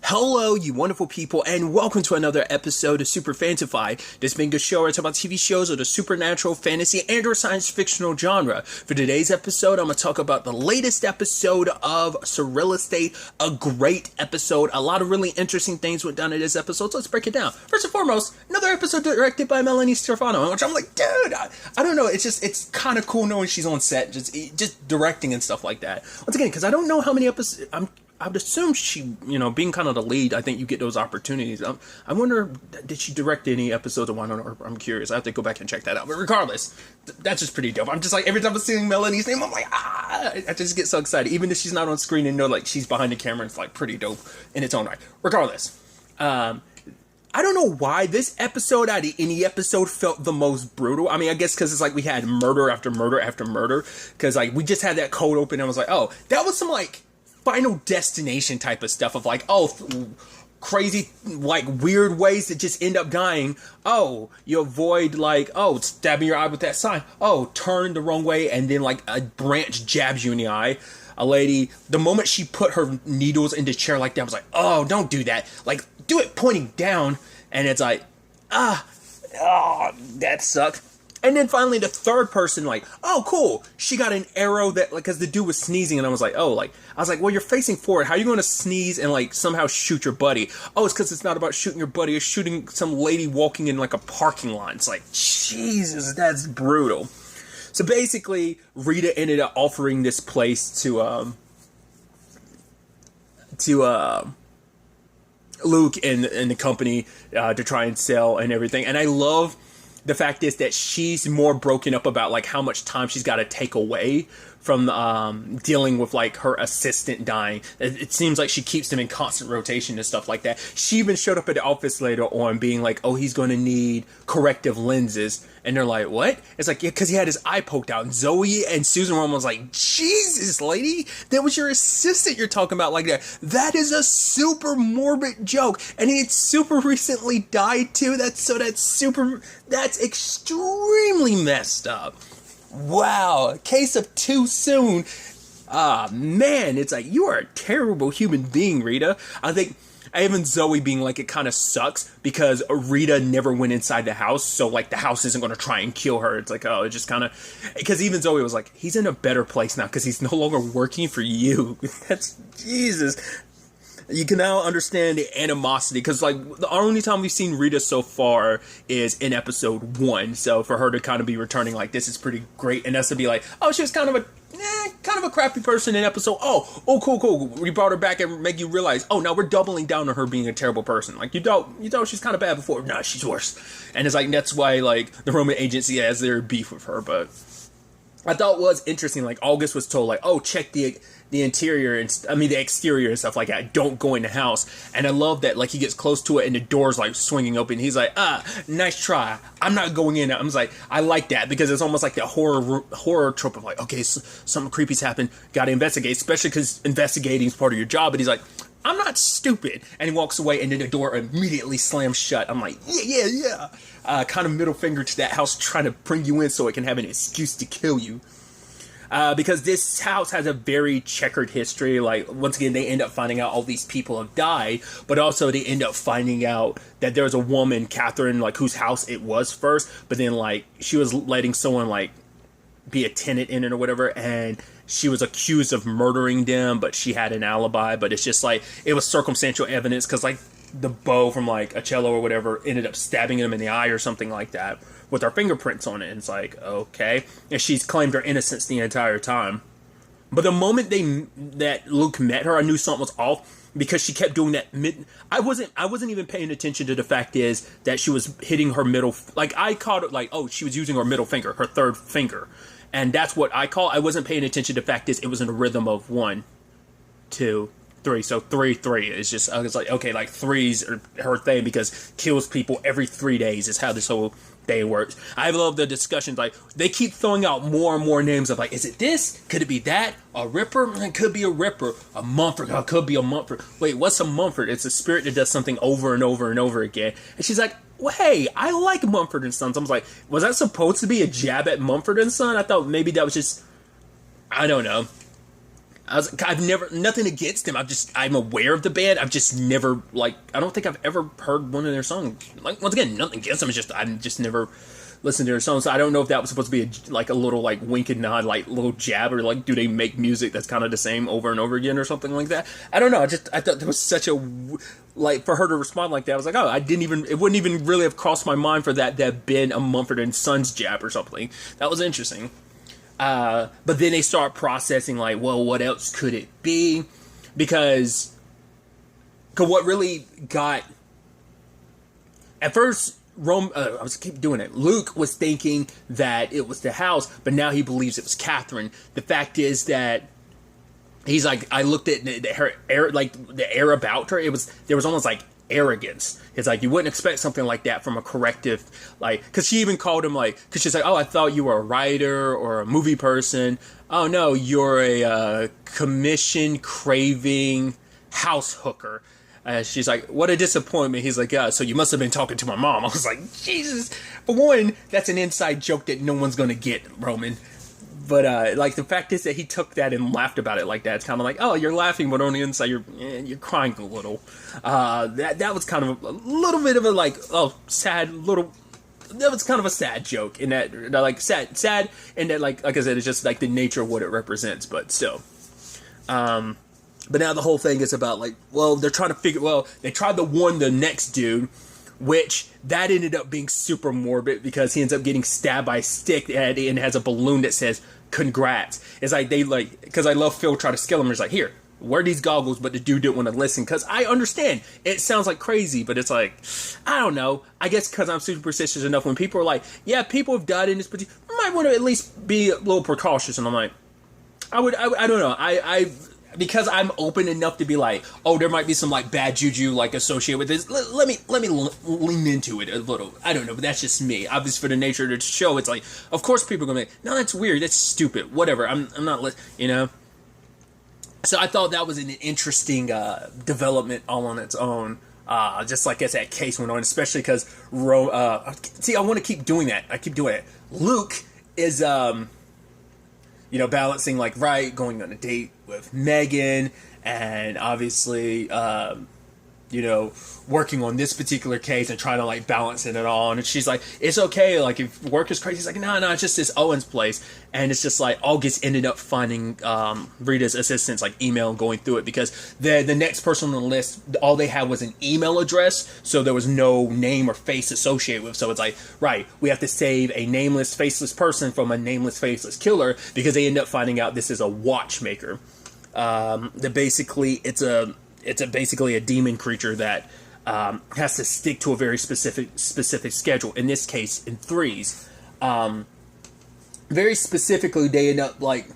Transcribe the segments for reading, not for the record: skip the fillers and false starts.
Hello, you wonderful people, and welcome to another episode of Super-Fanta-Fi. This being a show where I talk about TV shows of the supernatural, fantasy, and or science fictional genre. For today's episode, I'm going to talk about the latest episode of SurrealEstate, a great episode. A lot of really interesting things went down in this episode, so let's break it down. First and foremost, another episode directed by Melanie Stefano, which I'm like, dude, I don't know, it's kind of cool knowing she's on set, just directing and stuff like that. Once again, because I don't know how many episodes, I would assume she, being kind of the lead, I think you get those opportunities. I wonder, did she direct any episodes of one? I'm curious. I have to go back and check that out. But regardless, that's just pretty dope. I'm just like, every time I'm seeing Melanie's name, I'm like, I just get so excited. Even if she's not on screen and like she's behind the camera, it's like pretty dope in its own right. Regardless, I don't know why this episode out of any episode felt the most brutal. I mean, I guess because it's like we had murder after murder after murder. Because like we just had that cold open and I was like, oh, that was some like Final Destination type of stuff of like, oh, crazy, like weird ways to just end up dying. Oh, you avoid like, oh, stabbing your eye with that sign. Oh, turn the wrong way and then like a branch jabs you in the eye. A lady, the moment she put her needles in the chair like that, I was like, oh, don't do that. Like, do it pointing down. And it's like, that sucked. And then finally the third person, like, oh, cool. She got an arrow that, like, because the dude was sneezing, and I was like, well, you're facing forward. How are you going to sneeze and, like, somehow shoot your buddy? Oh, it's because it's not about shooting your buddy. It's shooting some lady walking in, like, a parking lot. It's like, Jesus, that's brutal. So basically, Rita ended up offering this place to Luke and the company to try and sell and everything. And I love the fact is that she's more broken up about like how much time she's got to take away from dealing with like her assistant dying. It seems like she keeps them in constant rotation and stuff like that. She even showed up at the office later on being like, oh, he's going to need corrective lenses. And they're like, what? It's like, yeah, because he had his eye poked out. And Zoe and Susan Rome was like, Jesus, lady, that was your assistant you're talking about like that. That is a super morbid joke. And he had super recently died too. That's extremely messed up. Wow, case of too soon. Man, it's like, you are a terrible human being, Rita. I think even Zoe being like, it kind of sucks because Rita never went inside the house, so like the house isn't going to try and kill her. It's like, oh, it just kind of, because even Zoe was like, he's in a better place now because he's no longer working for you. That's, Jesus. You can now understand the animosity, because like the only time we've seen Rita so far is in episode 1. So for her to kind of be returning like this is pretty great, and us to be like, oh, she was kind of a crappy person in episode. Oh, cool. We brought her back and make you realize, oh, now we're doubling down on her being a terrible person. Like you thought she's kind of bad before. No, she's worse. And it's like that's why like the Roman agency has their beef with her. But I thought it was interesting. Like August was told like, oh, check the interior and the exterior and stuff like that. Don't go in the house. And I love that like he gets close to it and the door's like swinging open. He's like, nice try. I'm not going in. I'm like, I like that because it's almost like the horror trope of like, okay, so something creepy's happened. Got to investigate, especially because investigating is part of your job. And he's like, I'm not stupid. And he walks away and then the door immediately slams shut. I'm like, yeah. Kind of middle finger to that house trying to bring you in so it can have an excuse to kill you. Because this house has a very checkered history. Like, once again, they end up finding out all these people have died, but also they end up finding out that there's a woman, Catherine, like, whose house it was first, but then, like, she was letting someone, like, be a tenant in it or whatever, and she was accused of murdering them, but she had an alibi, but it's just, like, it was circumstantial evidence, because, like, the bow from, like, a cello or whatever ended up stabbing him in the eye or something like that, with her fingerprints on it. And it's like, okay. And she's claimed her innocence the entire time. But the moment that Luke met her, I knew something was off because she kept doing that I wasn't even paying attention to the fact is that she was hitting her middle, like I caught it like, oh, she was using her middle finger, her third finger. And that's what I call, I wasn't paying attention to the fact is it was in a rhythm of 1, 2, 3. So 3. It's just, I was like, okay, like 3's are her thing because kills people every 3 days is how this whole thing works. I love the discussions. Like they keep throwing out more and more names of like, is it this? Could it be that? A Ripper? It could be a Ripper. A Mumford? It could be a Mumford. Wait, what's a Mumford? It's a spirit that does something over and over and over again. And she's like, well, hey, I like Mumford and Sons. I was like, was that supposed to be a jab at Mumford and Son? I thought maybe that was just, I don't know. I've never, nothing against them. I'm aware of the band. I've just never, like, I don't think I've ever heard one of their songs. Like, once again, nothing against them. I'm just never listened to their songs. So I don't know if that was supposed to be a little, like, wink and nod, like, little jab, or, like, do they make music that's kind of the same over and over again or something like that? I don't know. I thought there was such a, like, for her to respond like that, I was like, oh, it wouldn't even really have crossed my mind for that to have been a Mumford and Sons jab or something. That was interesting. But then they start processing, like, well, what else could it be? Because what really got, at first, I was keep doing it. Luke was thinking that it was the house, but now he believes it was Catherine. The fact is that he's like, I looked at her air, like the air about her. There was almost like arrogance. It's like, you wouldn't expect something like that from a corrective, like, because she even called him, like, because she's like, oh, I thought you were a writer or a movie person. Oh no, you're a commission craving house hooker. She's like, what a disappointment. He's like, yeah, so you must have been talking to my mom. I was like, Jesus. For one, that's an inside joke that no one's gonna get, Roman. But, like, the fact is that he took that and laughed about it like that. It's kind of like, oh, you're laughing, but on the inside, you're crying a little. That was kind of a little bit of a, like, oh, sad little... That was kind of a sad joke in that, like, sad, and that, like I said, it's just, like, the nature of what it represents, but still. But now the whole thing is about, like, well, they tried to warn the next dude, which that ended up being super morbid because he ends up getting stabbed by a stick and has a balloon that says congrats. It's like, because I love Phil try to scale him. He's like, here, wear these goggles, but the dude didn't want to listen because I understand it sounds like crazy, but it's like, I don't know. I guess because I'm superstitious enough, when people are like, yeah, people have died in this, but you might want to at least be a little precautious. And I'm like, I don't know. Because I'm open enough to be like, oh, there might be some, like, bad juju, like, associated with this. Let me lean into it a little. I don't know, but that's just me. Obviously, for the nature of the show, it's like, of course people are going to be like, no, that's weird, that's stupid, whatever. I'm not, you know? So I thought that was an interesting development all on its own. Just like as that case went on, especially because, see, I want to keep doing that. I keep doing it. Luke is, balancing, like, right, going on a date with Megan, and obviously, working on this particular case and trying to, like, balance it all. And she's like, it's okay, like, if work is crazy. He's like, no, it's just this Owen's place. And it's just like, August ended up finding Rita's assistant's, like, email and going through it, because the next person on the list, all they had was an email address, so there was no name or face associated with. So it's like, right, we have to save a nameless, faceless person from a nameless, faceless killer, because they end up finding out this is a watchmaker. That basically, it's basically a demon creature that has to stick to a very specific schedule. In this case, in threes. Very specifically, they end up, like,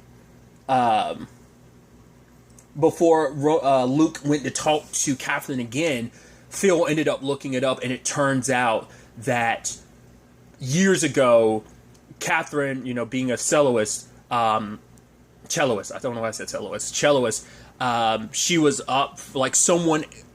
before Luke went to talk to Catherine again, Phil ended up looking it up, and it turns out that years ago, Catherine, being a celloist, I don't know why I said celloist, she was up, like,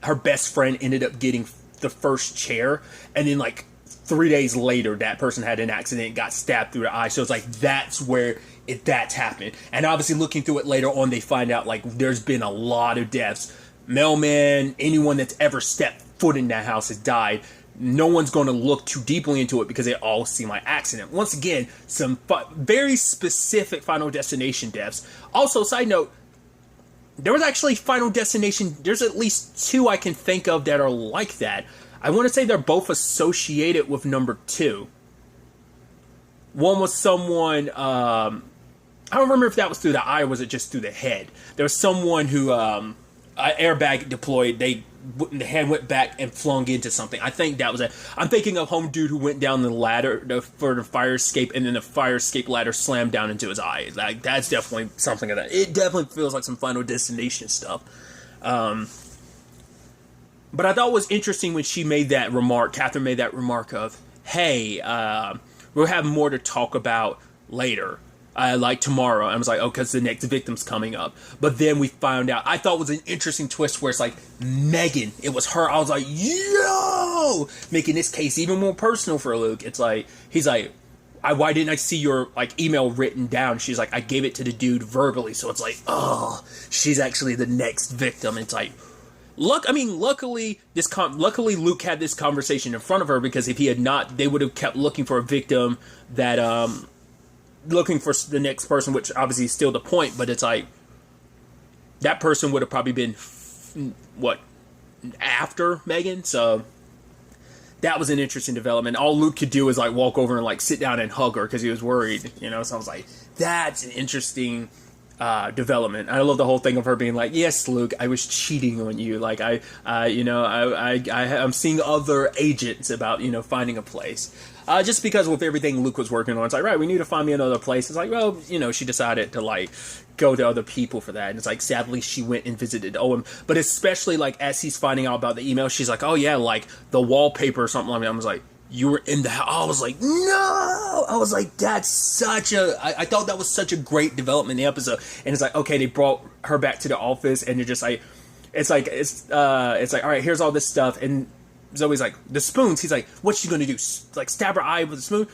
her best friend ended up getting the first chair, and then, like, 3 days later, that person had an accident and got stabbed through the eye. So it's like, that's where that's happened. And obviously, looking through it later on, they find out, like, there's been a lot of deaths. Mailman, anyone that's ever stepped foot in that house has died. No one's going to look too deeply into it because they all seem like accident. Once again, some very specific Final Destination deaths. Also, side note, there was actually Final Destination, there's at least 2 I can think of that are like that. I want to say they're both associated with number 2. One was someone, I don't remember if that was through the eye or was it just through the head. There was someone who, airbag deployed, the hand went back and flung into something. I think that was it. I'm thinking of home dude who went down the ladder for the fire escape, and then the fire escape ladder slammed down into his eye. Like, that's definitely something of that. It definitely feels like some Final Destination stuff. But I thought it was interesting when she made that remark, Catherine made that remark of, hey, we'll have more to talk about later. Like tomorrow. And I was like, oh, because the next victim's coming up. But then we found out, I thought it was an interesting twist where it's like, Megan, it was her. I was like, yo! Making this case even more personal for Luke. It's like, he's like, why didn't I see your like email written down? She's like, I gave it to the dude verbally. So it's like, oh, she's actually the next victim. It's like, luckily Luke had this conversation in front of her, because if he had not, they would have kept looking for a victim that, looking for the next person, which obviously is still the point, but it's like, that person would have probably been, after Megan, so that was an interesting development. All Luke could do is like walk over and like sit down and hug her because he was worried, so I was like, that's an interesting development. I love the whole thing of her being like, yes, Luke, I was cheating on you. Like I'm seeing other agents about, finding a place. Just because with everything Luke was working on, it's like, right, we need to find me another place. It's like, well, she decided to like go to other people for that. And it's like, sadly, she went and visited Owen. But especially like as he's finding out about the email, she's like, oh yeah, like the wallpaper or something like that. I was like, you were in the house. I was like, no. I was like, that's such a. I thought that was such a great development in the episode. And it's like, okay, they brought her back to the office, and you're just like, it's like, all right, here's all this stuff, and Zoe's like, the spoons. He's like, what's she gonna do? Like stab her eye with a spoon?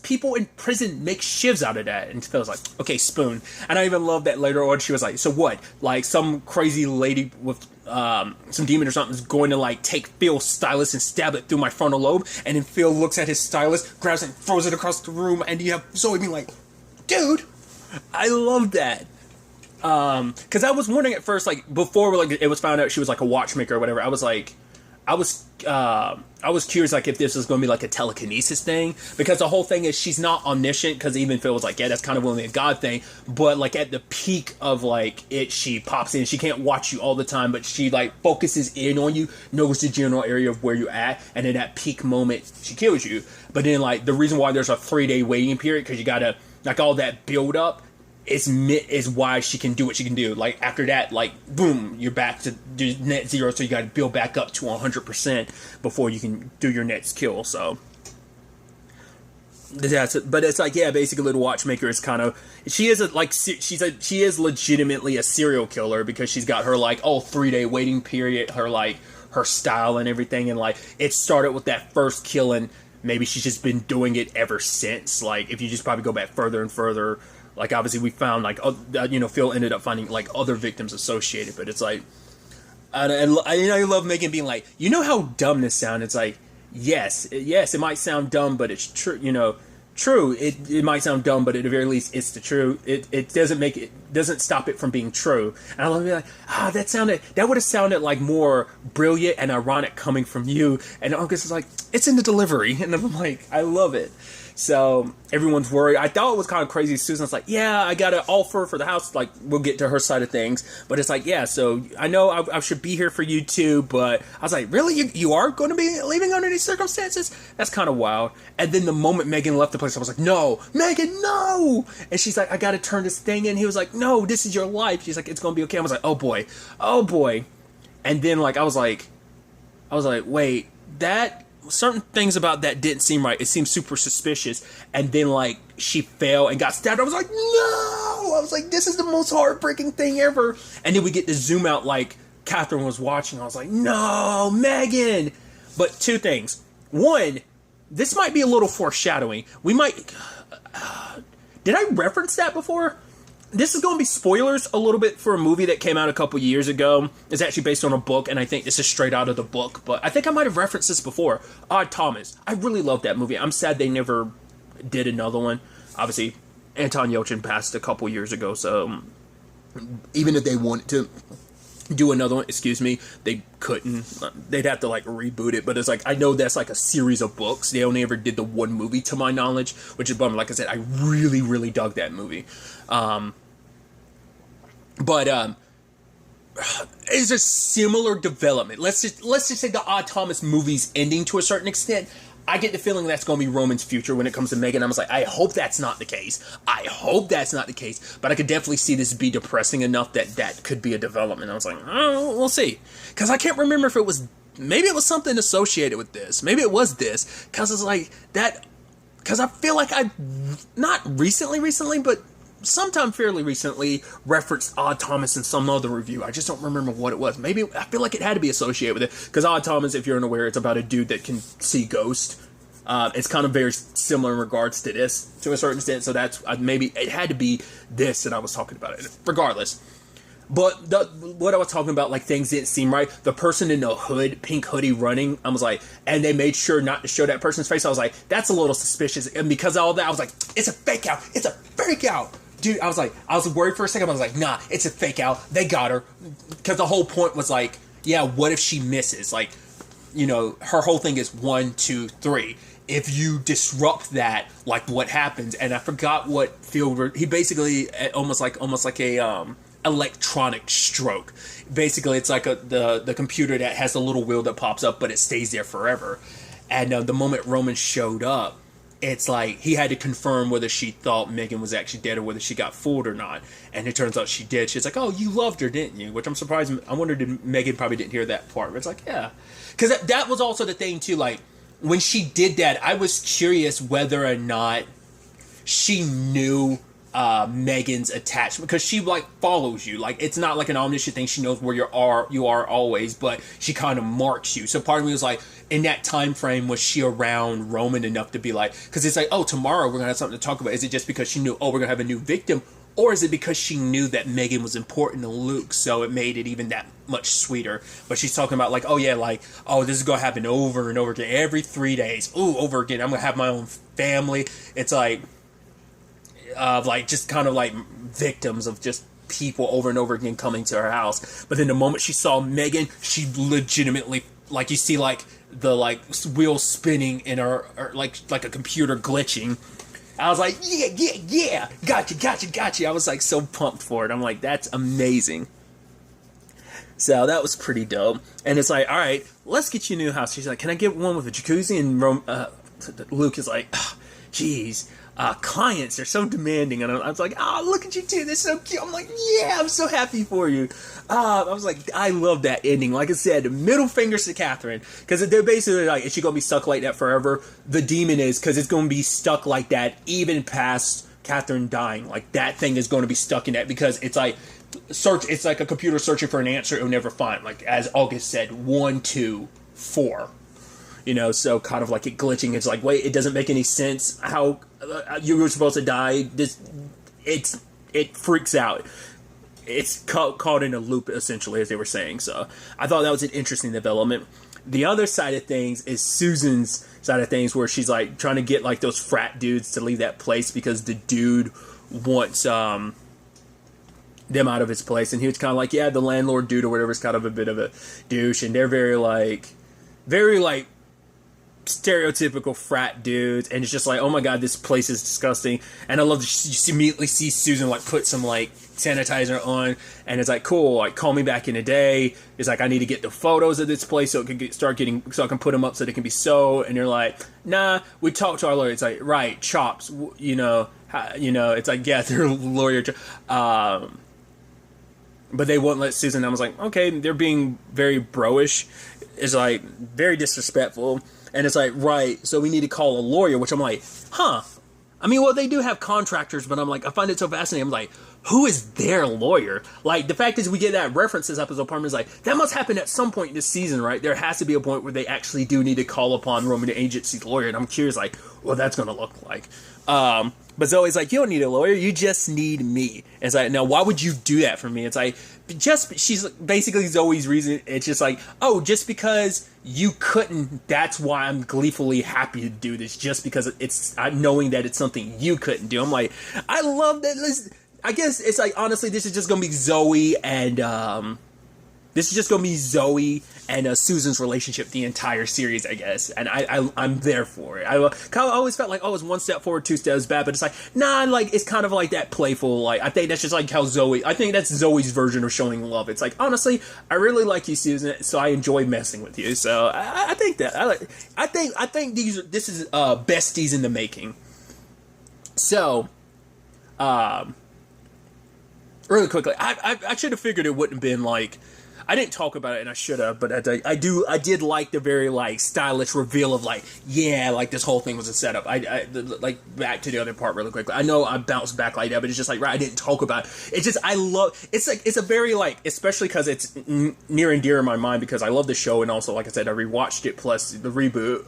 People in prison make shivs out of that. And Phil's like, okay, spoon. And I even love that later on. She was like, so what? Like some crazy lady with some demon or something is going to like take Phil's stylus and stab it through my frontal lobe. And then Phil looks at his stylus, grabs it, and throws it across the room. And you have Zoe being like, dude, I love that. Because I was wondering at first, like before like it was found out she was like a watchmaker or whatever. I was curious, like, if this was going to be, like, a telekinesis thing, because the whole thing is she's not omniscient, because even Phil was like, yeah, that's kind of only a God thing, but, like, at the peak of, like, she pops in, she can't watch you all the time, but she, like, focuses in on you, knows the general area of where you're at, and in that peak moment, she kills you. But then, like, the reason why there's a 3-day waiting period, because you gotta, like, all that build up, is why she can do what she can do. Like, after that, like, boom, you're back to net zero, so you gotta build back up to 100% before you can do your next kill, so. That's it. But it's like, yeah, basically the watchmaker is kind of, she is legitimately a serial killer, because she's got her, like, 3-day waiting period, her style and everything, and, like, it started with that first kill, and maybe she's just been doing it ever since. Like, if you just probably go back further and further, like, obviously we found, like, Phil ended up finding, like, other victims associated, but it's like, and I love Megan being like, you know how dumb this sounds? It's like, yes, it might sound dumb, but it's true, true, it might sound dumb, but at the very least, it's the true, it doesn't stop it from being true. And I love to be like, that would have sounded, like, more brilliant and ironic coming from you, and August is like, it's in the delivery, and I'm like, I love it. So everyone's worried. I thought it was kind of crazy. Susan's like, yeah, I got an offer for the house. Like, we'll get to her side of things. But it's like, yeah, so I know I should be here for you too. But I was like, really? You are going to be leaving under these circumstances? That's kind of wild. And then the moment Megan left the place, I was like, no, Megan, no. And she's like, I got to turn this thing in. He was like, no, this is your life. She's like, it's going to be okay. I was like, oh boy. And then like, I was like, wait, that... certain things about that didn't seem right. It seemed super suspicious. And then, like, she fell and got stabbed. I was like, no! I was like, this is the most heartbreaking thing ever. And then we get to zoom out like Catherine was watching. I was like, no, Megan! But two things. One, this might be a little foreshadowing. We might... did I reference that before? This is going to be spoilers a little bit for a movie that came out a couple years ago. It's actually based on a book, and I think this is straight out of the book. But I think I might have referenced this before. Odd Thomas. I really love that movie. I'm sad they never did another one. Obviously, Anton Yelchin passed a couple years ago, so even if they wanted to do another one, they couldn't. They'd have to, like, reboot it. But it's like, I know that's like a series of books. They only ever did the one movie, to my knowledge, which is bummer. Like I said, I really, really dug that movie. But it's a similar development. Let's just say the Odd Thomas movie's ending to a certain extent. I get the feeling that's going to be Roman's future when it comes to Megan. I was like, I hope that's not the case. But I could definitely see this be depressing enough that could be a development. I was like, oh, we'll see. Because I can't remember if it was... maybe it was something associated with this. Maybe it was this. Because it's like that... because I feel like I... not recently, but... sometime fairly recently referenced Odd Thomas in some other review. I just don't remember what it was. Maybe I feel like it had to be associated with it, because Odd Thomas, if you're unaware, it's about a dude that can see ghosts. It's kind of very similar in regards to this to a certain extent. So that's maybe it had to be this that I was talking about it. Regardless. But what I was talking about, like, things didn't seem right. The person in the hood, pink hoodie running, I was like, and they made sure not to show that person's face. I was like, that's a little suspicious. And because of all that, I was like, it's a fake out. It's a fake out. Dude, I was worried for a second. I was like, nah, it's a fake out. They got her. Because the whole point was like, yeah, what if she misses? Like, you know, her whole thing is 1, 2, 3. If you disrupt that, like, what happens? And I forgot what field he basically almost like a electronic stroke. Basically, it's like the computer that has a little wheel that pops up, but it stays there forever. And the moment Roman showed up, it's like he had to confirm whether she thought Megan was actually dead or whether she got fooled or not. And it turns out she did. She's like, "Oh, you loved her, didn't you?" Which I'm surprised. I wondered if Megan probably didn't hear that part. But it's like, yeah, because that was also the thing too. Like, when she did that, I was curious whether or not she knew Megan's attachment, because she, like, follows you. Like, it's not like an omniscient thing. She knows where you are always, but she kind of marks you. So part of me was like, in that time frame, was she around Roman enough to be like, because it's like, oh, tomorrow we're gonna have something to talk about. Is it just because she knew, oh, we're gonna have a new victim, or is it because she knew that Megan was important to Luke, so it made it even that much sweeter? But she's talking about, like, oh yeah, like, oh, this is gonna happen over and over again every 3 days. Ooh, over again. I'm gonna have my own family. It's like, like, just kind of like victims of just people over and over again coming to her house. But then the moment she saw Megan, she legitimately, like, you see, like, the, like, wheel spinning in her, or like a computer glitching. I was like, yeah, gotcha. I was, like, so pumped for it. I'm like, that's amazing. So that was pretty dope. And it's like, all right, let's get you a new house. She's like, can I get one with a jacuzzi? And Luke is like, geez, clients are so demanding. And I was like, oh, look at you two, they're so cute. I'm like, yeah, I'm so happy for you. I was like, I love that ending. Like I said, middle fingers to Catherine, because they're basically like, is she gonna be stuck like that forever? The demon is, because it's gonna be stuck like that even past Catherine dying. Like, that thing is going to be stuck in that, because it's like it's like a computer searching for an answer it will never find. Like, as August said, 1, 2, 4. You know, so kind of like it glitching. It's like, wait, it doesn't make any sense how you were supposed to die. It freaks out. It's caught in a loop, essentially, as they were saying. So I thought that was an interesting development. The other side of things is Susan's side of things, where she's like trying to get like those frat dudes to leave that place because the dude wants them out of his place. And he was kind of like, yeah, the landlord dude or whatever is kind of a bit of a douche. And they're very stereotypical frat dudes, and it's just like, oh my god, this place is disgusting. And I love that you immediately see Susan like put some like sanitizer on, and it's like, cool, like, call me back in a day. It's like, I need to get the photos of this place so it can so I can put them up so they can be sold. And you're like, nah, we talked to our lawyer. It's like, right, chops, you know, it's like, yeah, they're lawyer, but they won't let Susan. I was like, okay, they're being very bro-ish. It's like very disrespectful. And it's like, right, so we need to call a lawyer, which I'm like, huh. I mean, well, they do have contractors, but I'm like, I find it so fascinating. I'm like, who is their lawyer? Like, the fact is we get that reference this episode, part of me is like, that must happen at some point this season, right? There has to be a point where they actually do need to call upon Roman agency's lawyer. And I'm curious, like, what that's going to look like. But Zoe's like, you don't need a lawyer, you just need me. And it's like, now, why would you do that for me? It's like, she's basically Zoe's reason. It's just like, oh, just because you couldn't, that's why I'm gleefully happy to do this, just because it's knowing that it's something you couldn't do. I'm like, I love that. I guess it's like, honestly, this is just going to be Zoe and Susan's relationship the entire series, I guess. And I'm there for it. I always felt like, oh, it's one step forward, 2 steps back. But it's like, nah, like, it's kind of like that playful, like, I think that's just like how I think that's Zoe's version of showing love. It's like, honestly, I really like you, Susan, so I enjoy messing with you. So I think that. I think this is besties in the making. So, really quickly, I should have figured it wouldn't have been like, I didn't talk about it, and I should have, but I did like the very, like, stylish reveal of, like, yeah, like, this whole thing was a setup. Like, back to the other part really quickly. I know I bounced back like that, but it's just like, right, I didn't talk about it. It's just, it's like, it's a very, like, especially because it's near and dear in my mind, because I love the show, and also, like I said, I rewatched it, plus the reboot,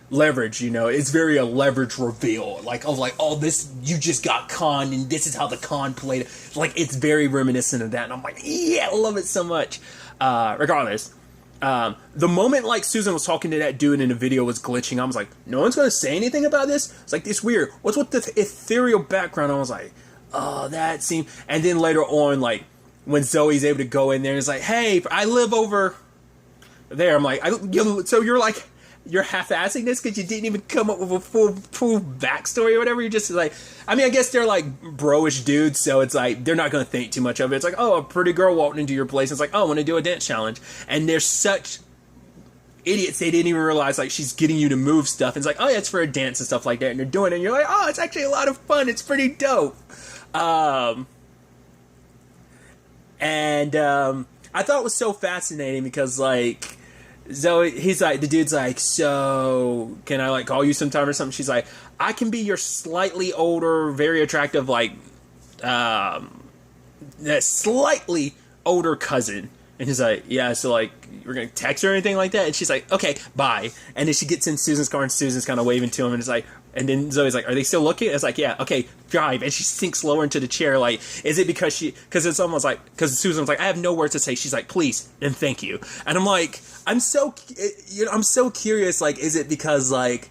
leverage, you know, it's very a leverage reveal, like, of like, oh, this, you just got conned, and this is how the con played it. Like, it's very reminiscent of that, and I'm like, yeah, I love it so much. Regardless, the moment, like, Susan was talking to that dude and the video was glitching, I was like, no one's gonna say anything about this? It's like, it's weird. What's with the ethereal background? I was like, oh, that seemed... And then later on, like, when Zoe's able to go in there and it's like, hey, I live over there. I'm like, so you're like, you're half-assing this because you didn't even come up with a full backstory or whatever. You're just like, I mean, I guess they're like bro-ish dudes, so it's like, they're not going to think too much of it. It's like, oh, a pretty girl walked into your place. It's like, oh, I want to do a dance challenge. And they're such idiots, they didn't even realize, like, she's getting you to move stuff. And it's like, oh, yeah, it's for a dance and stuff like that. And they're doing it, and you're like, oh, it's actually a lot of fun. It's pretty dope. I thought it was so fascinating because, like, Zoe, he's like, the dude's like, so can I, like, call you sometime or something? She's like, I can be your slightly older, very attractive, like, that slightly older cousin. And he's like, yeah, so, like, we're gonna text her or anything like that? And she's like, okay, bye. And then she gets in Susan's car, and Susan's kind of waving to him, and it's like, and then Zoe's like, are they still looking? It's like, yeah, okay, drive. And she sinks lower into the chair, like, is it because it's almost like, because Susan was like, I have no words to say. She's like, please, and thank you. And I'm like, I'm so curious, like, is it because, like,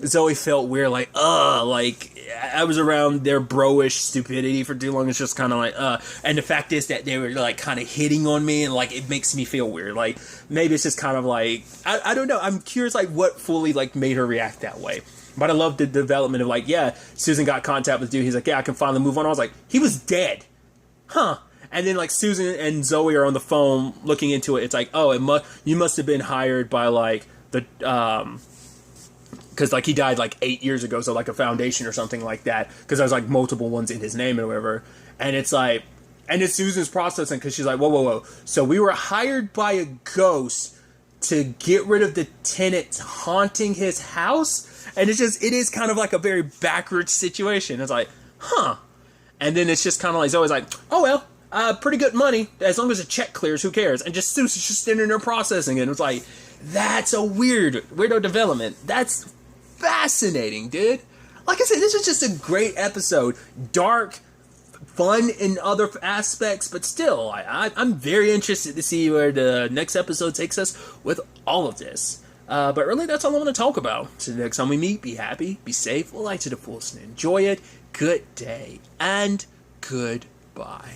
Zoe felt weird, like, like, I was around their bro-ish stupidity for too long. It's just kind of like, and the fact is that they were, like, kind of hitting on me, and, like, it makes me feel weird. Like, maybe it's just kind of like, I don't know. I'm curious, like, what fully, like, made her react that way. But I love the development of, like, yeah, Susan got contact with the dude. He's like, yeah, I can finally move on. I was like, he was dead. Huh. And then, like, Susan and Zoe are on the phone looking into it. It's like, oh, you must have been hired by, like, the, because, like, he died, like, 8 years ago, so, like, a foundation or something like that, because there's, like, multiple ones in his name or whatever, and it's like, and it's Susan's processing, because she's like, whoa, so we were hired by a ghost to get rid of the tenants haunting his house? And it is kind of like a very backwards situation. It's like, huh. And then it's just kind of like, Zoe's like, oh, well, pretty good money, as long as the check clears, who cares? And just Susan's just standing there processing it, and it's like, that's a weirdo development. That's fascinating, dude. Like I said, this was just a great episode. Dark, fun in other aspects, but still, I'm very interested to see where the next episode takes us with all of this. But really, that's all I want to talk about. So the next time we meet, be happy, be safe, life to the fullest, and enjoy it. Good day, and goodbye.